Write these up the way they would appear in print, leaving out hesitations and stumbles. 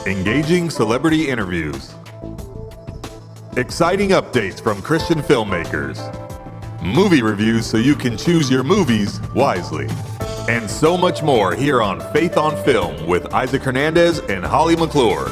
engaging celebrity interviews, exciting updates from Christian filmmakers, movie reviews so you can choose your movies wisely, and so much more here on Faith on Film with Isaac Hernandez and Holly McClure.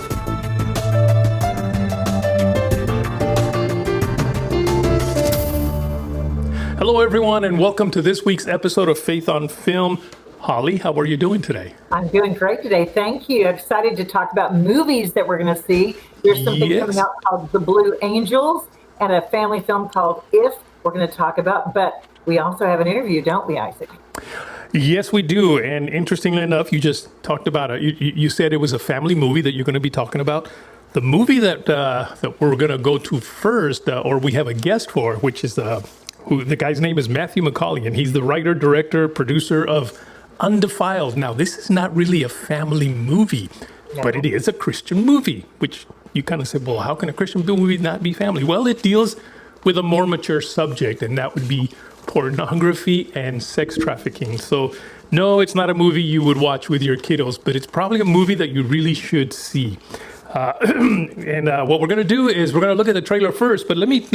Hello, everyone, and welcome to this week's episode of Faith on Film. Holly, how are you doing today? I'm doing great today. Thank you. I'm excited to talk about movies that we're going to see. There's something coming out called The Blue Angels and a family film called If we're going to talk about. But we also have an interview, don't we, Isaac? Yes, we do. And interestingly enough, you just talked about it. You said it was a family movie that you're going to be talking about. The movie that we're going to go to first, or we have a guest for, which is the guy's name is Matthew McCaulley, and he's the writer, director, producer of Undefiled. Now, this is not really a family movie, but it is a Christian movie, which you kind of said, well, how can a Christian movie not be family? Well, it deals with a more mature subject, and that would be pornography and sex trafficking. So, no, it's not a movie you would watch with your kiddos, but it's probably a movie that you really should see. And what we're going to do is we're going to look at the trailer first, but let me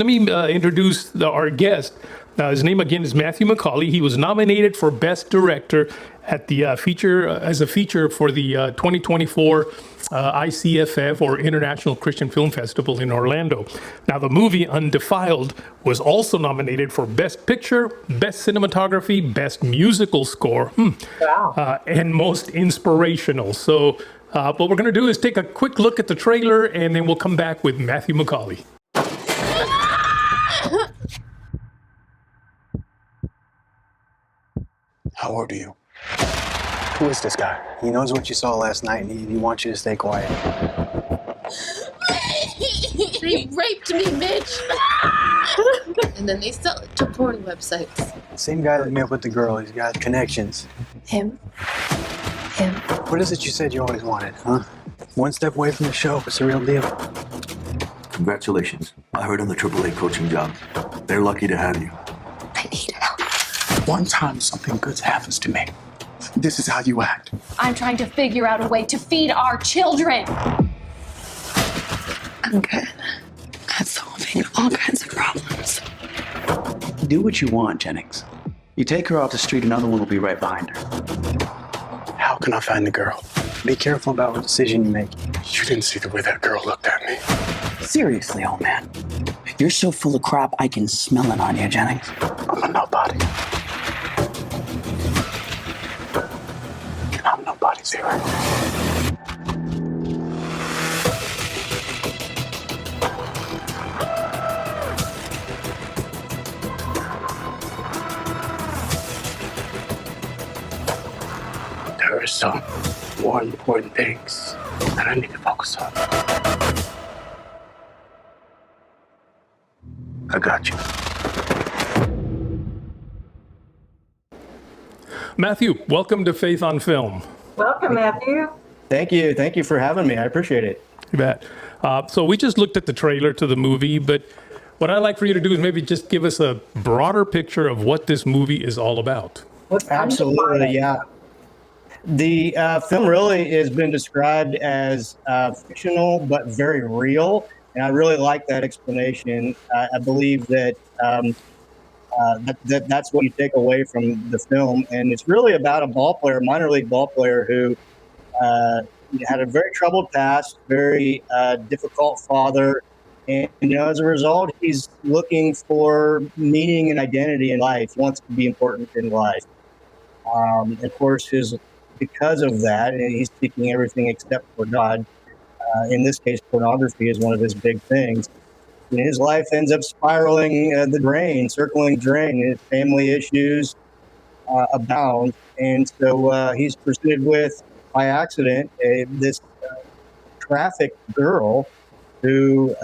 introduce our guest. His name again is Matthew McCaulley. He was nominated for Best Director at the feature for the 2024 ICFF, or International Christian Film Festival in Orlando. Now, the movie Undefiled was also nominated for Best Picture, Best Cinematography, Best Musical Score, and Most Inspirational. So what we're going to do is take a quick look at the trailer, and then we'll come back with Matthew McCaulley. How old are you? Who is this guy? He knows what you saw last night, and he wants you to stay quiet. They raped me, Mitch. And then they sell it to porn websites. Same guy that met with the girl. He's got connections. Him. What is it you said you always wanted, huh? One step away from the show. It's a real deal. Congratulations. I heard on the AAA coaching job. They're lucky to have you. I need help. One time something good happens to me, this is how you act. I'm trying to figure out a way to feed our children. I'm good at solving all kinds of problems. Do what you want, Jennings. You take her off the street, another one will be right behind her. How can I find the girl? Be careful about what decision you make. You didn't see the way that girl looked at me. Seriously, old man. You're so full of crap, I can smell it on you, Jennings. I'm a nobody. I'm nobody's hero. There are some more important things that I need to focus on. I got you. Matthew, welcome to Faith on Film. Welcome, Matthew. Thank you. Thank you for having me. I appreciate it. You bet. So we just looked at the trailer to the movie, but what I'd like for you to do is maybe just give us a broader picture of what this movie is all about. Absolutely, yeah. The film really has been described as fictional but very real, and I really like that explanation. I believe that that's what you take away from the film, and it's really about a ball player, minor league ball player, who had a very troubled past, very difficult father, and as a result, he's looking for meaning and identity in life. Wants to be important in life. Of course, because of that, and he's seeking everything except for God. In this case, pornography is one of his big things. And his life ends up spiraling circling drain. His family issues abound. And so he's presented with, by accident, this trafficked girl who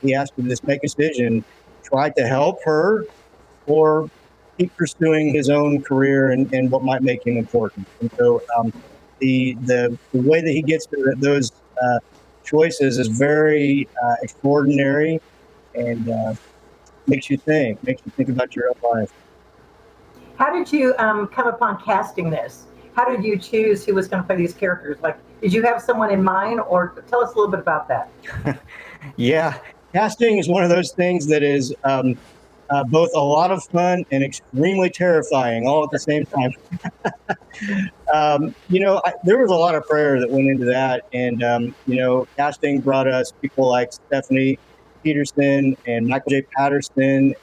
he has to just make a decision, try to help her or keep pursuing his own career and what might make him important. And so the way that he gets to those choices is very extraordinary and makes you think about your own life. How did you come upon casting this? how did you choose who was going to play these characters? Like, did you have someone in mind, or tell us a little bit about that? Yeah, casting is one of those things that is both a lot of fun and extremely terrifying all at the same time. There was a lot of prayer that went into that. And, casting brought us people like Stephanie Peterson and Michael J. Patterson,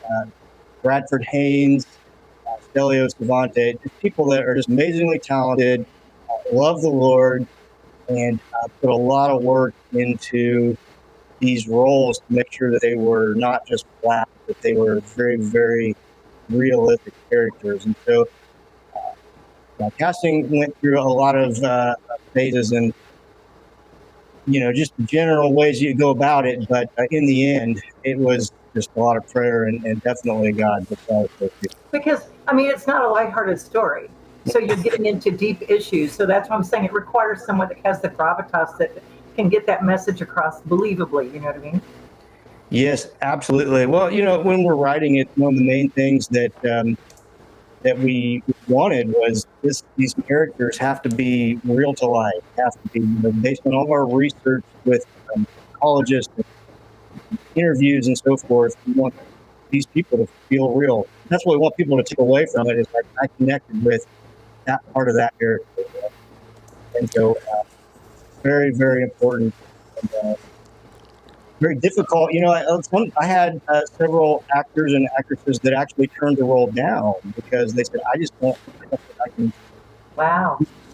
Bradford Haynes, Stelio Savante, just people that are just amazingly talented, love the Lord, and put a lot of work into these roles to make sure that they were not just flat, but they were very, very realistic characters. And so casting went through a lot of phases and, just general ways you go about it. But in the end, it was just a lot of prayer and definitely God. Because, it's not a lighthearted story. So you're getting into deep issues. So that's what I'm saying. It requires someone that has the gravitas that can get that message across believably. You know what I mean? Yes, absolutely. Well, when we're writing it, one of the main things that that we wanted was these characters have to be real to life, have to be based on all of our research with psychologists, interviews, and so forth. We want these people to feel real. That's what we want people to take away from it. Is like I connected with that part of that character, and so very, very important. And, very difficult. I had several actors and actresses that actually turned the role down because they said, I just don't think I can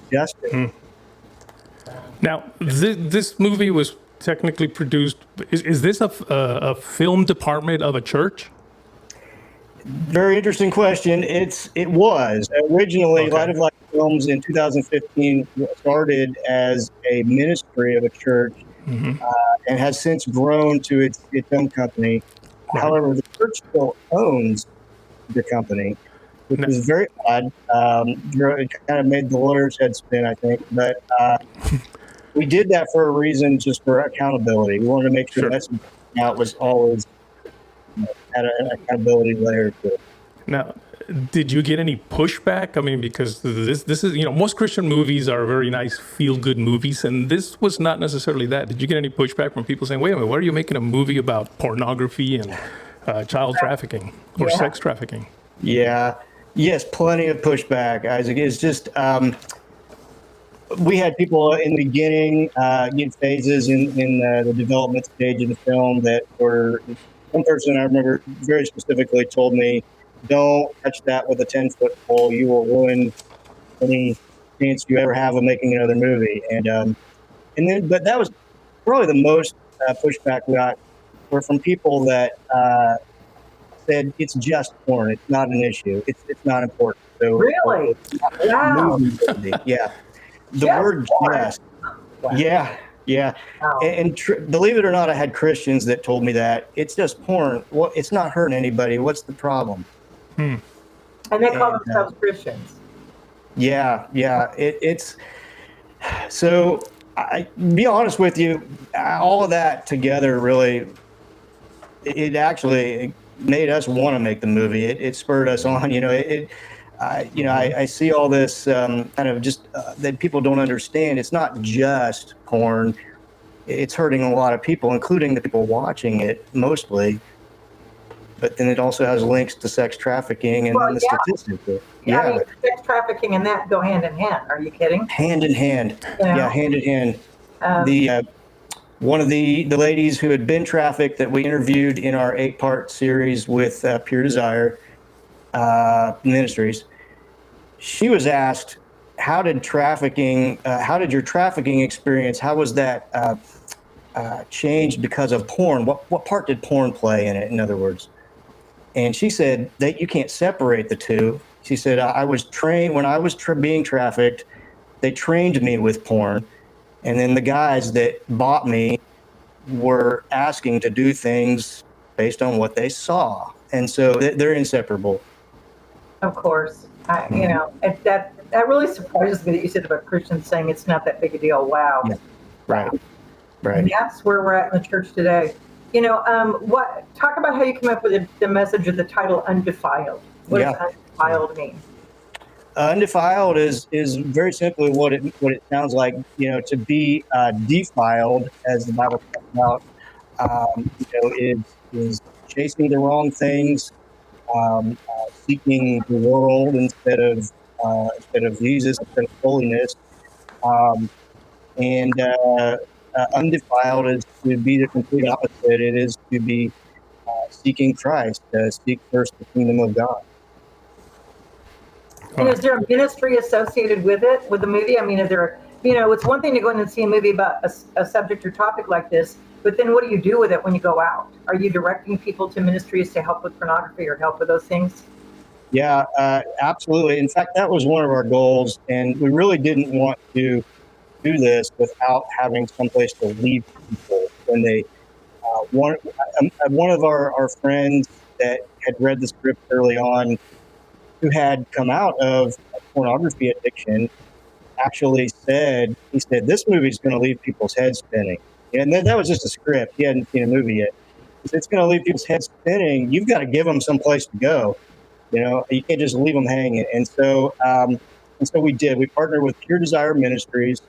adjust it. Now, this movie was technically produced. Is this a film department of a church? Very interesting question. It was originally Light of Life Films in 2015 started as a ministry of a church. Mm-hmm. And has since grown to its own company. Right. However, the church still owns the company, which is very odd. It kind of made the lawyer's head spin, I think. But we did that for a reason, just for accountability. We wanted to make sure the message out was always had an accountability layer to it. Now, did you get any pushback? Because this is, most Christian movies are very nice, feel-good movies, and this was not necessarily that. Did you get any pushback from people saying, wait a minute, why are you making a movie about pornography and child trafficking or sex trafficking? Yeah. Yes, plenty of pushback, Isaac. It's just, we had people in the beginning, in phases in the development stage of the film that were, one person I remember very specifically told me, don't touch that with a 10-foot pole. You will ruin any chance you ever have of making another movie. But that was probably the most pushback we got were from people that said it's just porn. It's not an issue. It's not important. So really? Wow. Yeah. The word just. Wow. Yeah. Yeah. Wow. And believe it or not, I had Christians that told me that it's just porn. Well, it's not hurting anybody. What's the problem? And they call themselves Christians. Yeah. It's so. I be honest with you, all of that together really, it actually made us want to make the movie. It spurred us on. I see all this kind of just that people don't understand. It's not just porn. It's hurting a lot of people, including the people watching it mostly. But then it also has links to sex trafficking and the statistics. Sex trafficking and that go hand in hand. Are you kidding? Hand in hand. Yeah, hand in hand. One of the ladies who had been trafficked that we interviewed in our 8-part series with Pure Desire Ministries, she was asked, how did your trafficking experience, how was that changed because of porn? What part did porn play in it, in other words? And she said that you can't separate the two. She said, I was trained when I was being trafficked, they trained me with porn. And then the guys that bought me were asking to do things based on what they saw. And so they're inseparable. Of course. That really surprises me that you said about Christians saying it's not that big a deal. Wow. Yeah. Right. And that's where we're at in the church today. Talk about how you came up with the message of the title Undefiled. What does undefiled mean? Undefiled is very simply what it sounds like. To be defiled, as the Bible talks about, is chasing the wrong things, seeking the world instead of Jesus, instead of holiness. And undefiled is to be the complete opposite. It is to be seeking Christ, seek first the kingdom of God. And is there a ministry associated with it, with the movie? I mean, is there, it's one thing to go in and see a movie about a subject or topic like this, but then what do you do with it when you go out? Are you directing people to ministries to help with pornography or help with those things? Yeah, absolutely. In fact, that was one of our goals, and we really didn't want to do this without having someplace to leave people when they one of our friends that had read the script early on, who had come out of a pornography addiction, actually said, this movie's going to leave people's heads spinning. And that was just a script. He hadn't seen a movie yet. He said, it's going to leave people's heads spinning. You've got to give them some place to go. You can't just leave them hanging. And so we did. We partnered with Pure Desire Ministries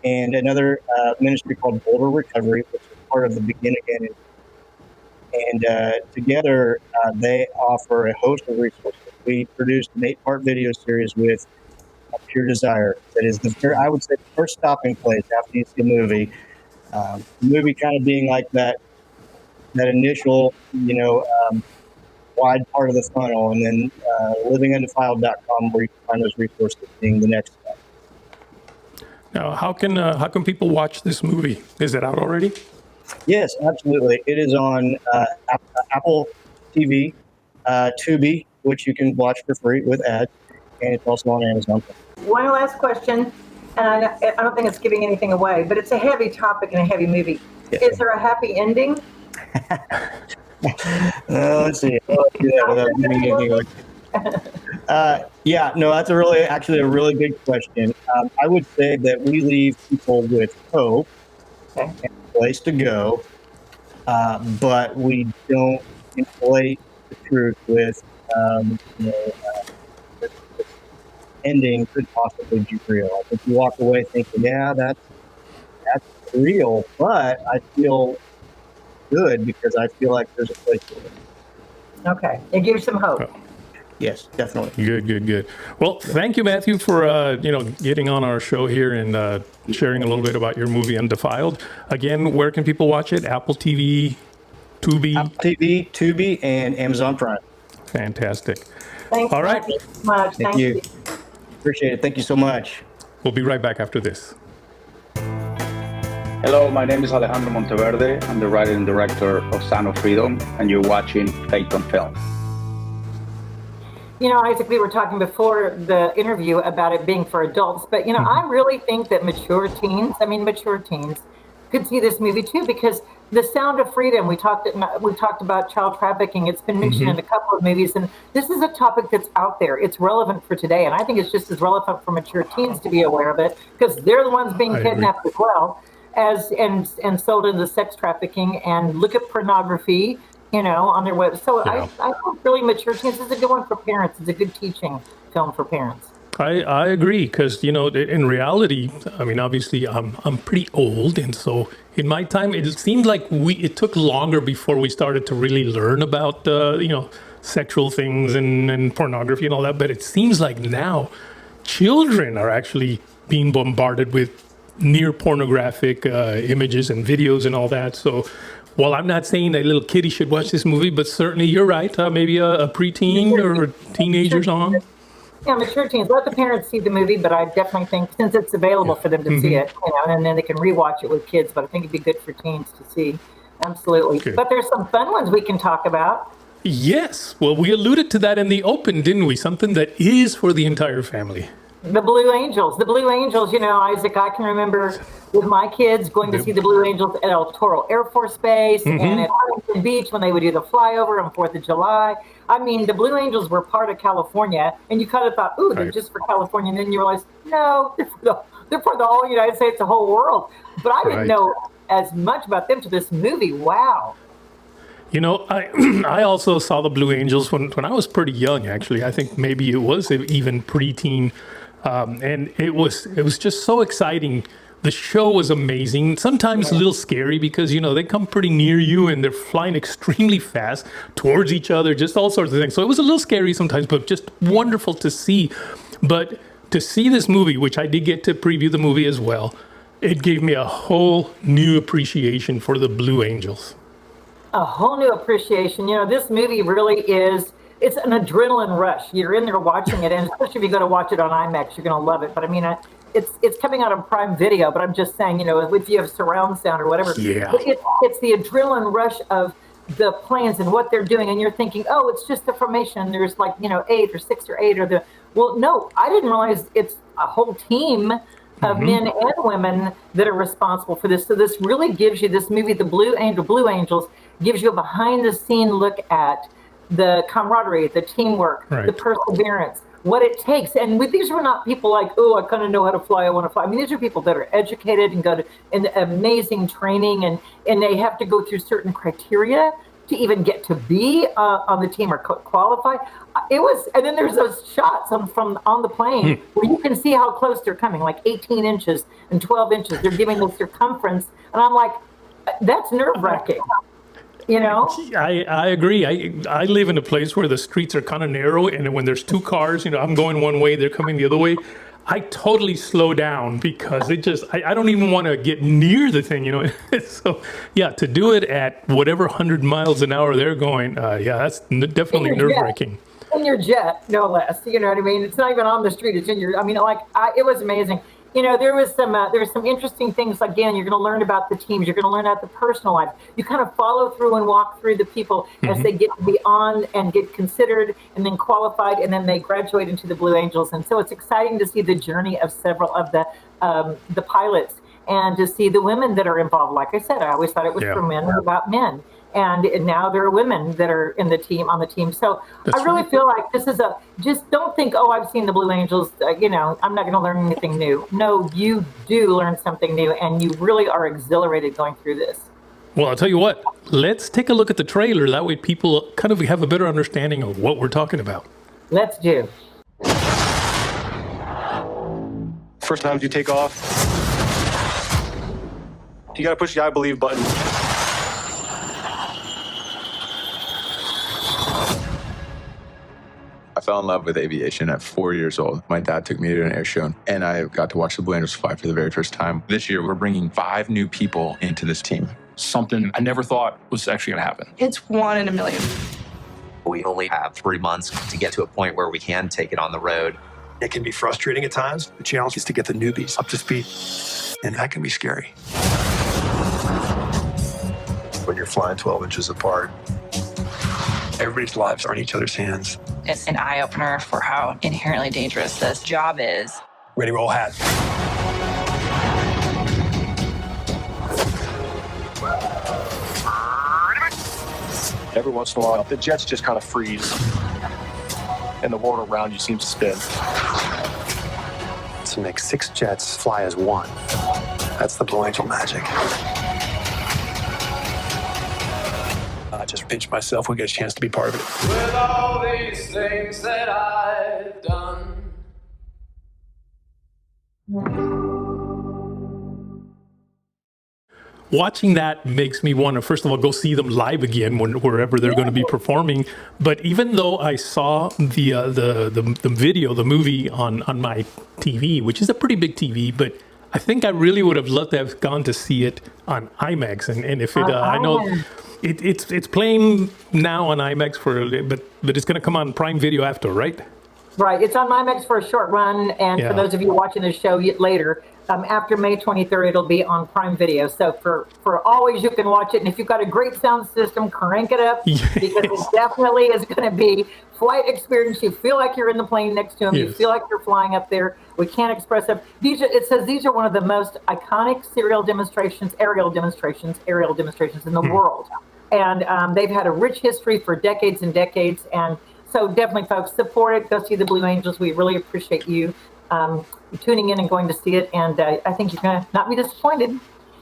and another ministry called Boulder Recovery, which is part of the Begin Again. And together, they offer a host of resources. We produced an 8-part video series with Pure Desire. That is I would say, the first stopping place after you see a movie. The movie kind of being like that initial, wide part of the funnel, and then livingundefiled.com, where you can find those resources being the next step. Now, how can people watch this movie? Is it out already? Yes, absolutely. It is on Apple TV, Tubi, which you can watch for free with ads, and it's also on Amazon. One last question, and I don't think it's giving anything away, but it's a heavy topic and a heavy movie. Yes. Is there a happy ending? Let's see. I'll do that without giving anything away. That's a really good question. I would say that we leave people with hope and a place to go, but we don't inflate the truth with the ending could possibly be real. I think you walk away thinking, yeah, that's real, but I feel good because I feel like there's a place for it. Okay, it gives some hope. Oh. Yes, definitely. Good. Well, thank you, Matthew, for getting on our show here and sharing a little bit about your movie Undefiled. Again, where can people watch it? Apple TV, Tubi? Apple TV, Tubi, and Amazon Prime. Fantastic. Thanks. All right. Thank you so much. Thank you. Appreciate it. Thank you so much. We'll be right back after this. Hello, my name is Alejandro Monteverde. I'm the writer and director of Sound of Freedom, and you're watching Faith on Film. Isaac, we were talking before the interview about it being for adults, but, I really think that mature teens could see this movie too, because the Sound of Freedom, we talked about child trafficking. It's been mentioned in a couple of movies, and this is a topic that's out there. It's relevant for today, and I think it's just as relevant for mature teens to be aware of it, because they're the ones being kidnapped as well and sold into sex trafficking and look at pornography, on their web. So I think really mature teens is a good one for parents. It's a good teaching film for parents. I agree, because in reality, I mean, obviously I'm pretty old, and so in my time it seemed like it took longer before we started to really learn about sexual things and pornography and all that. But it seems like now children are actually being bombarded with near pornographic images and videos and all that. So while I'm not saying that little kiddie should watch this movie, but certainly you're right. Maybe a preteen or teenagers on. Yeah, mature teens. Let the parents see the movie, but I definitely think since it's available for them to see it, and then they can rewatch it with kids. But I think it'd be good for teens to see. Absolutely. Okay. But there's some fun ones we can talk about. Yes. Well, we alluded to that in the open, didn't we? Something that is for the entire family. The Blue Angels. The Blue Angels, Isaac, I can remember with my kids going to see the Blue Angels at El Toro Air Force Base and at Huntington Beach when they would do the flyover on 4th of July. I mean, the Blue Angels were part of California, and you kind of thought, ooh, they're just for California. And then you realize, no, they're for the whole United States, the whole world. But I didn't know as much about them to this movie. Wow. You know, I I also saw the Blue Angels when I was pretty young. Actually, I think maybe it was even preteen, and it was just so exciting. The show was amazing. Sometimes a little scary because they come pretty near you and they're flying extremely fast towards each other, just all sorts of things. So it was a little scary sometimes, but just wonderful to see. But to see this movie, which I did get to preview the movie as well, it gave me a whole new appreciation for the Blue Angels. A whole new appreciation. This movie really it's an adrenaline rush. You're in there watching it, and especially if you go to watch it on IMAX, you're going to love it. But I mean, it's coming out on Prime Video, but I'm just saying, if you have surround sound or whatever, Yeah. but it's the adrenaline rush of the planes and what they're doing, and you're thinking, oh, it's just the formation. There's 8 or 6 or 8 well, no, I didn't realize it's a whole team of men and women that are responsible for this. So this really gives you, this movie, The Blue Angels, gives you a behind-the-scene look at the camaraderie, the teamwork, the perseverance, what it takes. And these were not people like, oh, I kind of know how to fly, I want to fly. I mean, these are people that are educated and go to amazing training, and they have to go through certain criteria to even get to be on the team or qualify. And then there's those shots from on the plane where you can see how close they're coming, like 18 inches and 12 inches. They're giving the circumference. And I'm like, that's nerve-wracking. I agree. I live in a place where the streets are kind of narrow, and when there's two cars, I'm going one way, they're coming the other way. I totally slow down because I don't even want to get near the thing, So, yeah, to do it at whatever 100 miles an hour they're going, that's definitely nerve-wracking. In your jet, no less. You know what I mean? It's not even on the street. It's in your. It was amazing. There was some interesting things. Again, you're going to learn about the teams. You're going to learn about the personal life. You kind of follow through and walk through the people as they get to be on and get considered and then qualified, and then they graduate into the Blue Angels. And so it's exciting to see the journey of several of the pilots and to see the women that are involved. Like I said, I always thought it was for men about men. And now there are women that are on the team. So I really feel like this is just don't think, oh, I've seen the Blue Angels, I'm not going to learn anything new. No, you do learn something new, and you really are exhilarated going through this. Well, I'll tell you what, let's take a look at the trailer. That way people kind of have a better understanding of what we're talking about. Let's do. First time you take off, you got to push the I believe button. I fell in love with aviation at 4 years old. My dad took me to an air show, and I got to watch the Blue Angels fly for the very first time. This year, we're bringing 5 new people into this team. Something I never thought was actually going to happen. It's 1 in a million. We only have 3 months to get to a point where we can take it on the road. It can be frustrating at times. The challenge is to get the newbies up to speed, and that can be scary. When you're flying 12 inches apart, everybody's lives are in each other's hands. It's an eye-opener for how inherently dangerous this job is. Ready, roll, hat. Every once in a while, the jets just kind of freeze, and the world around you seems to spin. To make 6 jets fly as one, that's the Blue Angel magic. I just pinched myself. We get a chance to be part of it. With all these things that I've done. Watching that makes me want to, first of all, go see them live again wherever they're going to be performing. But even though I saw the video, the movie on my TV, which is a pretty big TV, but I think I really would have loved to have gone to see it on IMAX. And if it, I know it's playing now on IMAX but it's going to come on Prime Video after, right? Right. It's on IMAX for a short run. And for those of you watching the show later, after May 23rd, it'll be on Prime Video. So for always, you can watch it. And if you've got a great sound system, crank it up because it definitely is going to be flight experience. You feel like you're in the plane next to them. You feel like you're flying up there. We can't express it. It says these are one of the most iconic aerial demonstrations in the world. And they've had a rich history for decades and decades. And so definitely, folks, support it. Go see the Blue Angels. We really appreciate you tuning in and going to see it. And I think you're going to not be disappointed.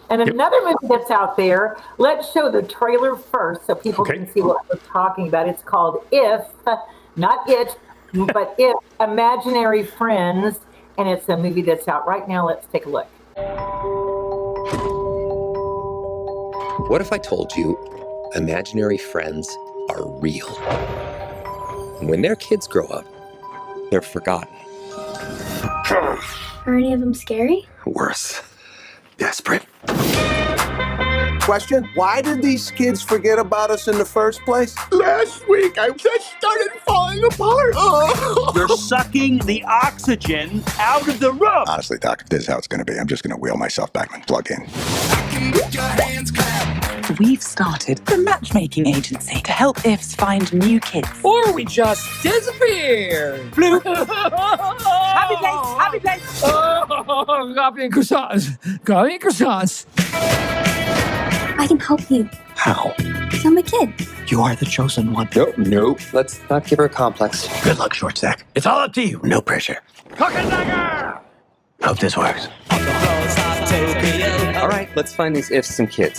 And another movie that's out there, let's show the trailer first so people can see what we're talking about. It's called If, not It, but If, Imaginary Friends. And it's a movie that's out right now. Let's take a look. What if I told you imaginary friends are real? When their kids grow up, they're forgotten. Are any of them scary? Worse. Desperate. Question, why did these kids forget about us in the first place? Last week, I just started falling apart. Oh. You're sucking the oxygen out of the room. Honestly, Doc, if this is how it's going to be, I'm just going to wheel myself back and plug in. We've started a matchmaking agency to help IFs find new kids. Or we just disappear. Blue. Happy place, happy place. Oh, coffee and croissants. Coffee and croissants. I can help you. How? Because I'm a kid. You are the chosen one. Nope. Let's not give her a complex. Good luck, short stack. It's all up to you. No pressure. Cock and dagger! Hope this works. All right, let's find these IFs some kids.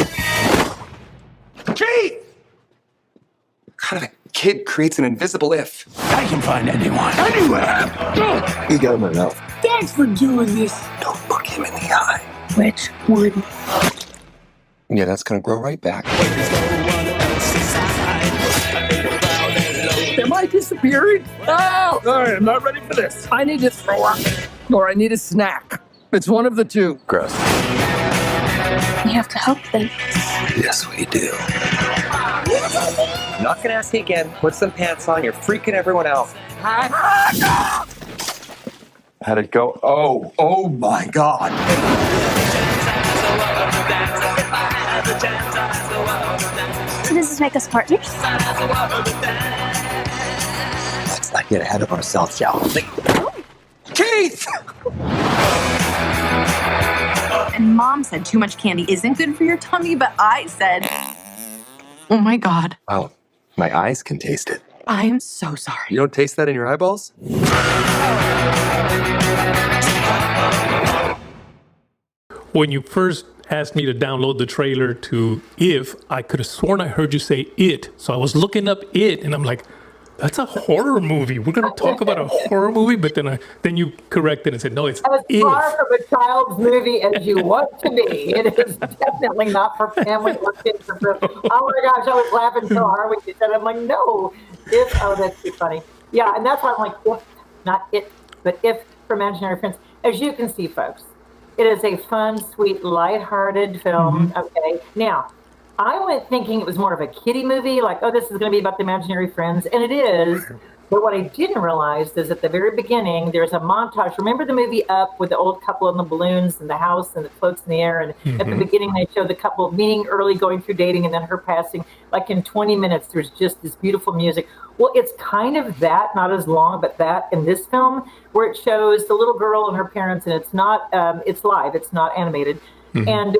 Keith! What kind of a kid creates an invisible IF? I can find anyone. Anywhere. You got him enough. Thanks for doing this. Don't look him in the eye. Which one? Yeah, that's gonna grow right back. Am I disappearing? Oh, all right, I'm not ready for this. I need to throw up, or I need a snack. It's one of the two. Gross. We have to help them. Yes, we do. I'm not gonna ask you again. Put some pants on. You're freaking everyone out. How'd it go? Oh my God. So does this make us partners? Let's not get ahead of ourselves, shall we? Keith! And Mom said too much candy isn't good for your tummy, but I said, oh my God. Wow, my eyes can taste it. I'm so sorry. You don't taste that in your eyeballs? When you first asked me to download the trailer to If, I could have sworn I heard you say It. So I was looking up It, and I'm like, that's a horror movie. We're going to talk about a horror movie, but then you corrected and said, no, it's As If. far from a child's movie as you want to be, it is definitely not for family or kids. Oh my gosh, I was laughing so hard when you said it. I'm like, no. If, oh, that's too funny. Yeah, and that's why I'm like, If, not It, but If for Imaginary Friends. As you can see, folks, it is a fun, sweet, lighthearted film. Okay, now, I went thinking it was more of a kiddie movie, like, oh, this is going to be about the imaginary friends, and it is. But what I didn't realize is at the very beginning, there's a montage. Remember the movie Up with the old couple and the balloons and the house and it floats in the air? And at the beginning, they show the couple meeting early, going through dating, and then her passing. Like in 20 minutes, there's just this beautiful music. Well, it's kind of that, not as long, but that in this film, where it shows the little girl and her parents, and it's not, it's live, it's not animated. And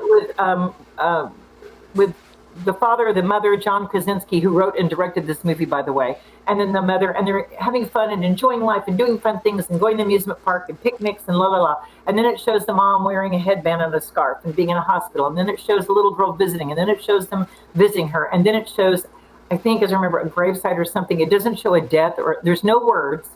with the father, the mother, John Krasinski, who wrote and directed this movie, by the way, and then the mother, and they're having fun and enjoying life and doing fun things and going to the amusement park and picnics and la la la. And then it shows the mom wearing a headband and a scarf and being in a hospital. And then it shows the little girl visiting, and then it shows them visiting her. And then it shows, I think, as I remember, a gravesite or something. It doesn't show a death, or there's no words.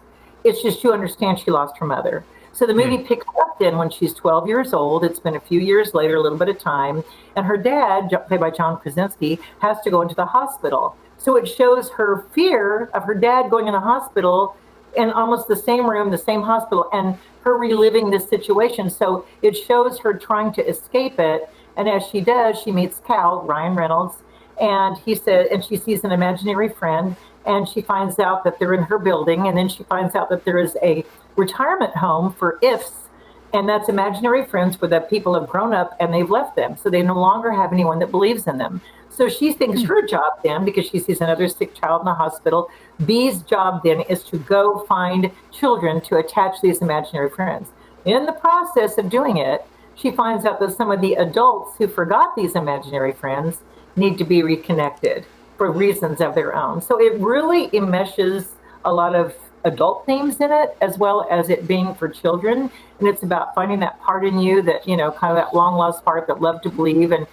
It's just you understand she lost her mother. So the movie picks up then when she's 12 years old. It's been a few years later, a little bit of time. And her dad, played by John Krasinski, has to go into the hospital. So it shows her fear of her dad going in the hospital in almost the same room, the same hospital, and her reliving this situation. So it shows her trying to escape it. And as she does, she meets Cal, Ryan Reynolds, and he said, and she sees an imaginary friend, and she finds out that they're in her building, and then she finds out that there is a retirement home for IFs, and that's imaginary friends where the people have grown up and they've left them, so they no longer have anyone that believes in them. So she thinks her job then, because she sees another sick child in the hospital, B's job then is to go find children to attach these imaginary friends. In the process of doing it, she finds out that some of the adults who forgot these imaginary friends need to be reconnected for reasons of their own. So it really enmeshes a lot of adult themes in it, as well as it being for children. And it's about finding that part in you that, kind of that long lost part that love to believe and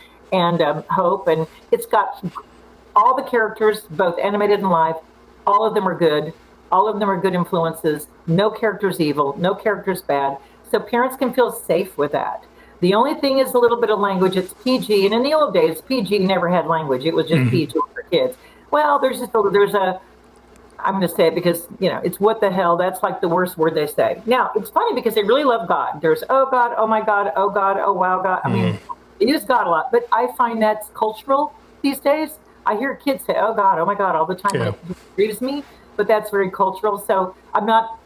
hope. And it's got all the characters, both animated and live. All of them are good. All of them are good influences. No character's evil. No character's bad. So parents can feel safe with that. The only thing is a little bit of language. It's PG. And in the old days, PG never had language. It was just PG for kids. Well, there's I'm going to say it because, it's what the hell. That's like the worst word they say. Now, it's funny because they really love God. There's, oh God, oh my God, oh God, oh wow, God. I mean, they use God a lot. But I find that's cultural these days. I hear kids say, oh God, oh my God, all the time. It grieves me. But that's very cultural. So I'm not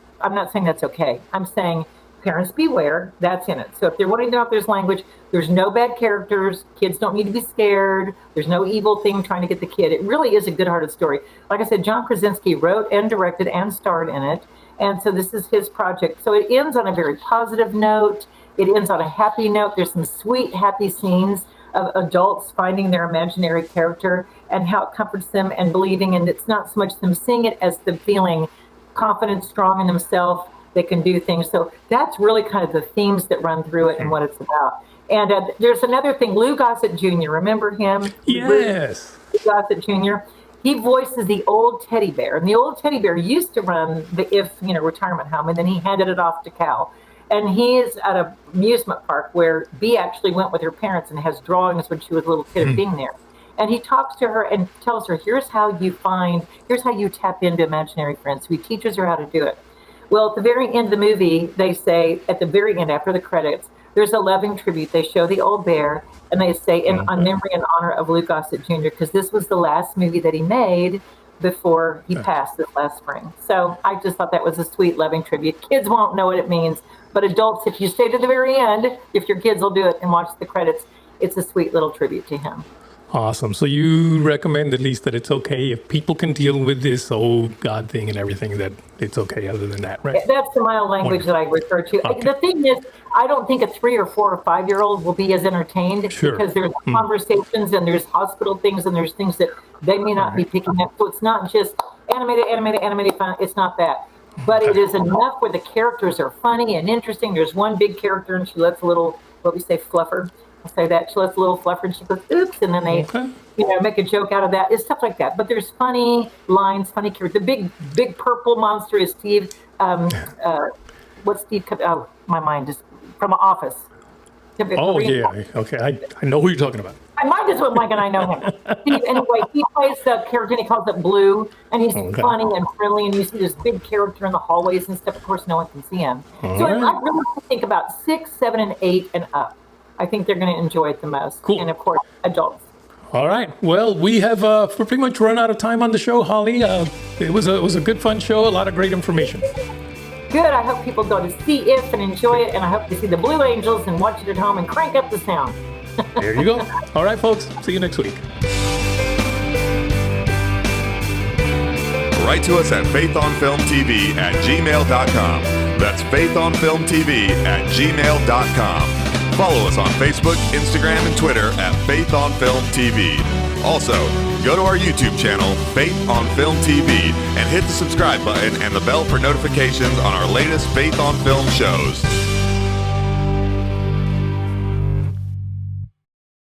saying that's okay. I'm saying parents beware. That's in it. So if they're wanting to know if there's language, there's no bad characters. Kids don't need to be scared. There's no evil thing trying to get the kid. It really is a good-hearted story. Like I said, John Krasinski wrote and directed and starred in it. And so this is his project. So it ends on a very positive note. It ends on a happy note. There's some sweet, happy scenes of adults finding their imaginary character and how it comforts them and believing. And it's not so much them seeing it as them feeling confident, strong in themselves. They can do things. So that's really kind of the themes that run through it and what it's about. And there's another thing, Lou Gossett Jr., remember him? Yes. Lou Gossett Jr., he voices the old teddy bear. And the old teddy bear used to run the retirement home, and then he handed it off to Cal. And he is at an amusement park where Bea actually went with her parents and has drawings when she was a little kid of being there. And he talks to her and tells her, here's how you tap into imaginary friends. So he teaches her how to do it. Well, at the very end of the movie, they say, at the very end, after the credits, there's a loving tribute. They show the old bear, and they say, on memory and honor of Lou Gossett Jr., because this was the last movie that he made before he passed this last spring. So I just thought that was a sweet, loving tribute. Kids won't know what it means, but adults, if you stay to the very end, if your kids will do it and watch the credits, it's a sweet little tribute to him. Awesome. So you recommend at least that it's okay if people can deal with this God thing and everything, that it's okay other than that, right? That's the mild language that I refer to. Okay. The thing is, I don't think a 3 or 4 or 5-year-old will be as entertained because there's conversations and there's hospital things and there's things that they may not be picking up. So it's not just animated fun. It's not that. But it is enough where the characters are funny and interesting. There's one big character and she lets a little, what we say, fluffer. I'll say that. She lets a little fluffer and she goes, oops. And then they, make a joke out of that. It's stuff like that. But there's funny lines, funny characters. The big purple monster is Steve. What's Steve? Oh, my mind is from Office. Oh, yeah. Okay. I know who you're talking about. My mind is what Mike and I know him. Anyway, he plays the character and he calls it Blue. And he's funny and friendly. And you see this big character in the hallways and stuff. Of course, no one can see him. So I really think about 6, 7, and 8 and up. I think they're going to enjoy it the most. Cool. And of course, adults. All right. Well, we have we're pretty much run out of time on the show, Holly. It was a good, fun show. A lot of great information. Good. I hope people go to see it and enjoy it. And I hope to see the Blue Angels and watch it at home and crank up the sound. There you go. All right, folks. See you next week. Write to us at faithonfilmtv@gmail.com. That's faithonfilmtv@gmail.com. Follow us on Facebook, Instagram, and Twitter at Faith on Film TV. Also, go to our YouTube channel, Faith on Film TV, and hit the subscribe button and the bell for notifications on our latest Faith on Film shows.